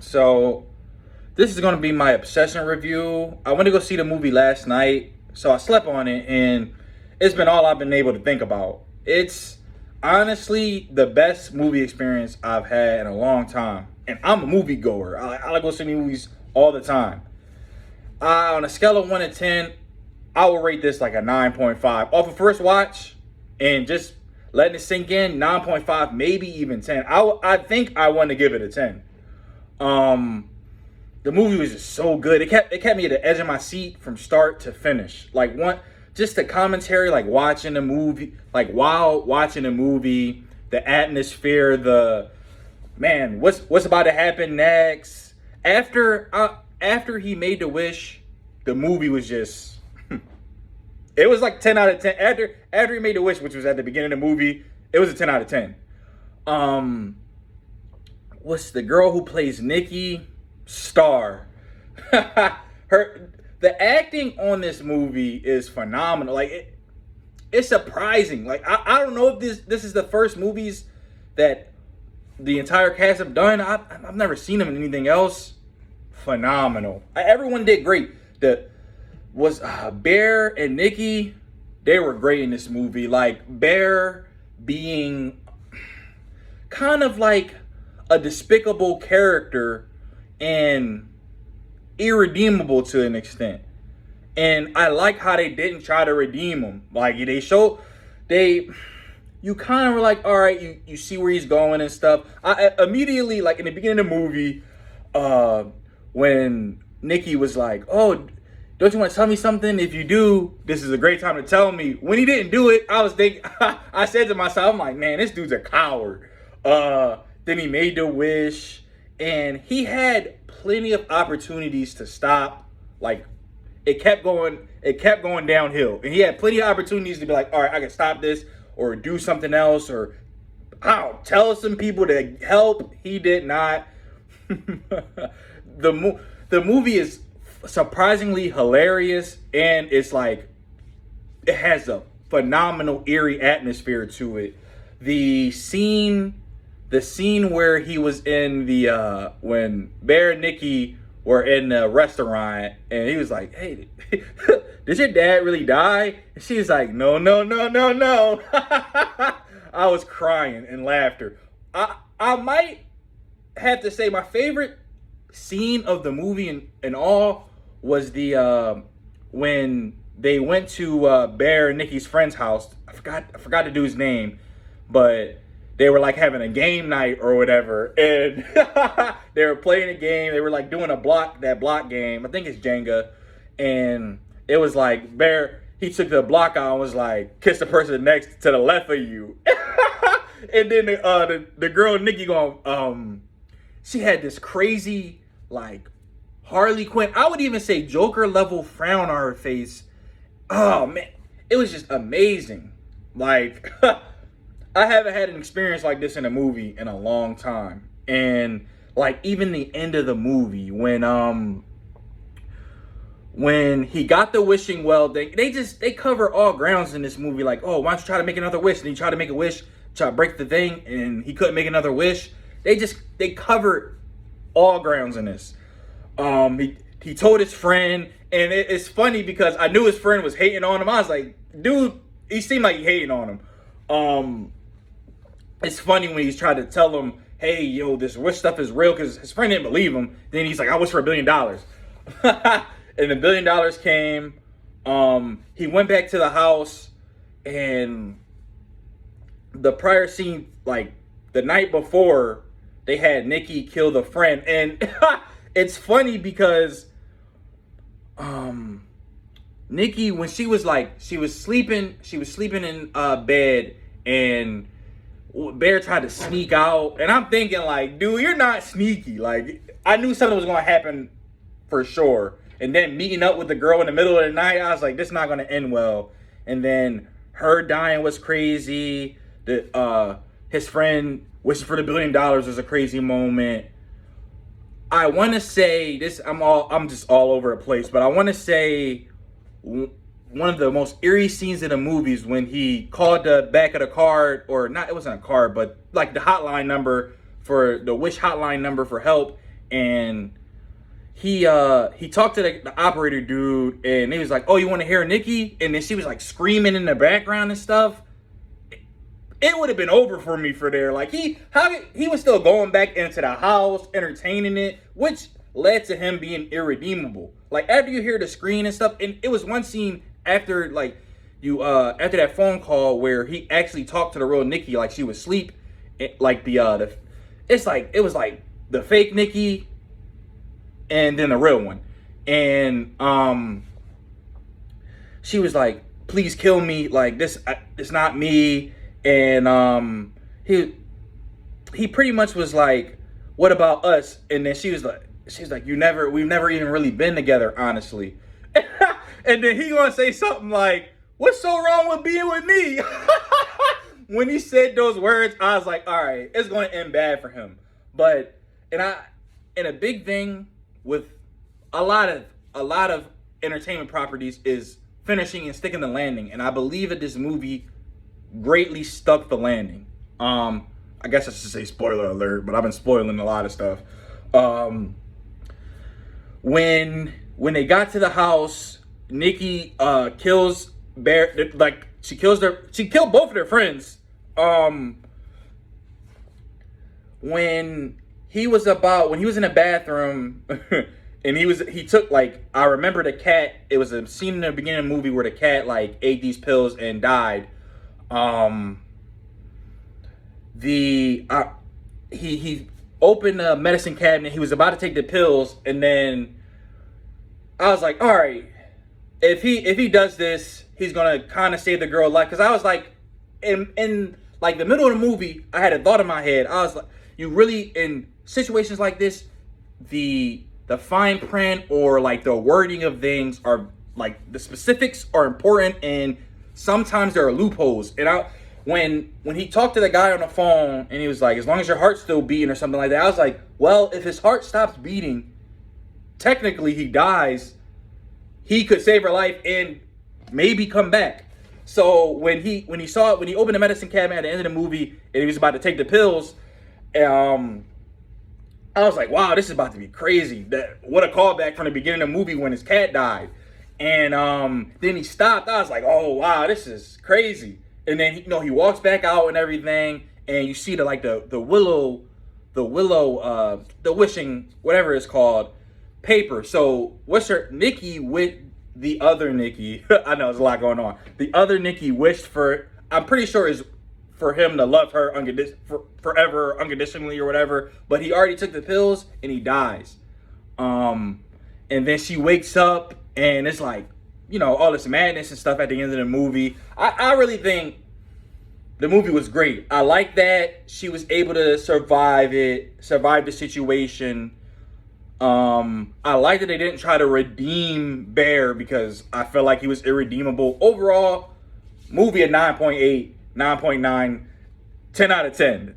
So this is going to be my obsession review. I went to go see the movie last night, so I slept on it, and it's been all I've been able to think about. It's honestly the best movie experience I've had in a long time. And I'm a movie goer. I like to go see movies all the time. On a scale of 1 to 10, I will rate this like a 9.5. Off of first watch and just letting it sink in, 9.5, maybe even 10. I think I want to give it a 10. The movie was just so good. It kept me at the edge of my seat from start to finish. Just the commentary, like watching the movie, like while watching the movie, the atmosphere, what's about to happen next. After he made the wish, the movie was just it was like 10 out of 10. After he made the wish, which was at the beginning of the movie, it was a 10 out of 10. What's the girl who plays Nikki? Star. The acting on this movie is phenomenal. Like it's surprising. Like I don't know if this is the first movies that the entire cast have done. I've never seen them in anything else. Phenomenal. Everyone did great. Bear and Nikki, they were great in this movie. Like Bear being kind of like a despicable character and irredeemable to an extent. And I like how they didn't try to redeem him. Like you kind of were like, all right, you see where he's going and stuff. I immediately, like in the beginning of the movie, when Nikki was like, oh, don't you want to tell me something? If you do, this is a great time to tell me. When he didn't do it, I was thinking, I said to myself, I'm like, man, this dude's a coward. Then he made the wish, and he had plenty of opportunities to stop. Like, it kept going downhill. And he had plenty of opportunities to be like, all right, I can stop this or do something else or, tell some people to help. He did not. The movie is surprisingly hilarious, and it's like it has a phenomenal eerie atmosphere to it. The scene where he was in when Bear and Nikki were in the restaurant, and he was like, hey, did your dad really die? And she's like, no. I was crying in laughter. I might have to say my favorite scene of the movie and all was when they went to Bear and Nikki's friend's house. I forgot the dude's name, but they were like having a game night or whatever, and they were playing a game. They were like doing that block game. I think it's Jenga, and it was like Bear. He took the block out and was like, "Kiss the person next to the left of you," and then the girl Nikki she had this crazy like Harley Quinn. I would even say Joker level frown on her face. Oh man, it was just amazing. Like. I haven't had an experience like this in a movie in a long time. And like even the end of the movie when he got the wishing well, they cover all grounds in this movie. Like, oh, why don't you try to make another wish? And he tried to make a wish, try to break the thing, and he couldn't make another wish. They covered all grounds in this. He told his friend, and it's funny because I knew his friend was hating on him. I was like, dude, he seemed like he hating on him. It's funny when he's trying to tell him, hey, yo, this wish stuff is real, because his friend didn't believe him. Then he's like, I wish for $1 billion. And the $1 billion came. He went back to the house, and the prior scene, like the night before, they had Nikki kill the friend. And it's funny because Nikki, when she was sleeping in bed, and Bear tried to sneak out, and I'm thinking like, dude, you're not sneaky. Like, I knew something was gonna happen for sure. And then meeting up with the girl in the middle of the night, I was like, this is not gonna end well. And then her dying was crazy. His friend wishing for the $1 billion was a crazy moment. I want to say this. I'm just all over the place, but I want to say one of the most eerie scenes in the movies when he called the back of the card, or not, it wasn't a card, but like the hotline number for the wish hotline number for help, and he talked to the operator dude, and he was like, "Oh, you want to hear Nikki?" And then she was like screaming in the background and stuff. It would have been over for me for there. Like he was still going back into the house, entertaining it, which led to him being irredeemable. Like after you hear the screen and stuff, and it was one scene after like after that phone call where he actually talked to the real Nikki like she was asleep, like it was like the fake Nikki and then the real one, and she was like, "Please kill me, like this, it's not me." And he pretty much was like, "What about us?" And then she was like, we've never even really been together, honestly. And then he gonna say something like, "What's so wrong with being with me?" When he said those words, I was like, all right, it's gonna end bad for him. But and a big thing with a lot of entertainment properties is finishing and sticking the landing. And I believe that this movie greatly stuck the landing. I guess I should say spoiler alert, but I've been spoiling a lot of stuff. When they got to the house, Nikki kills Bear. Like she killed both of their friends. When he was in the bathroom and he took, like, I remember the cat. It was a scene in the beginning of the movie where the cat like ate these pills and died. He opened the medicine cabinet. He was about to take the pills, and then I was like, all right, if he does this, he's gonna kind of save the girl life. Because I was like, in like the middle of the movie, I had a thought in my head. I was like, you really, in situations like this, the fine print or like the wording of things are like, the specifics are important, and sometimes there are loopholes. And when he talked to the guy on the phone and he was like, as long as your heart's still beating or something like that, I was like, well, if his heart stops beating, technically he dies. He could save her life and maybe come back. So when he opened the medicine cabinet at the end of the movie and he was about to take the pills, I was like, wow, this is about to be crazy. What a callback from the beginning of the movie when his cat died. And then he stopped. I was like, oh wow, this is crazy. And then he walks back out and everything, and you see the wishing, whatever it's called, paper. So what's her Nikki with the other Nikki? I know there's a lot going on. The other Nikki wished for, I'm pretty sure is for him to love her forever, unconditionally or whatever. But he already took the pills and he dies. And then she wakes up and it's like, all this madness and stuff at the end of the movie. I really think the movie was great. I like that she was able to survive the situation. I like that they didn't try to redeem Bear because I felt like he was irredeemable. Overall, movie at 9.8, 9.9, 10 out of 10.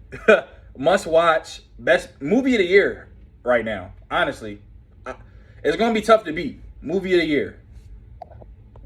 Must watch, best movie of the year right now. Honestly, it's going to be tough to beat. Movie of the year.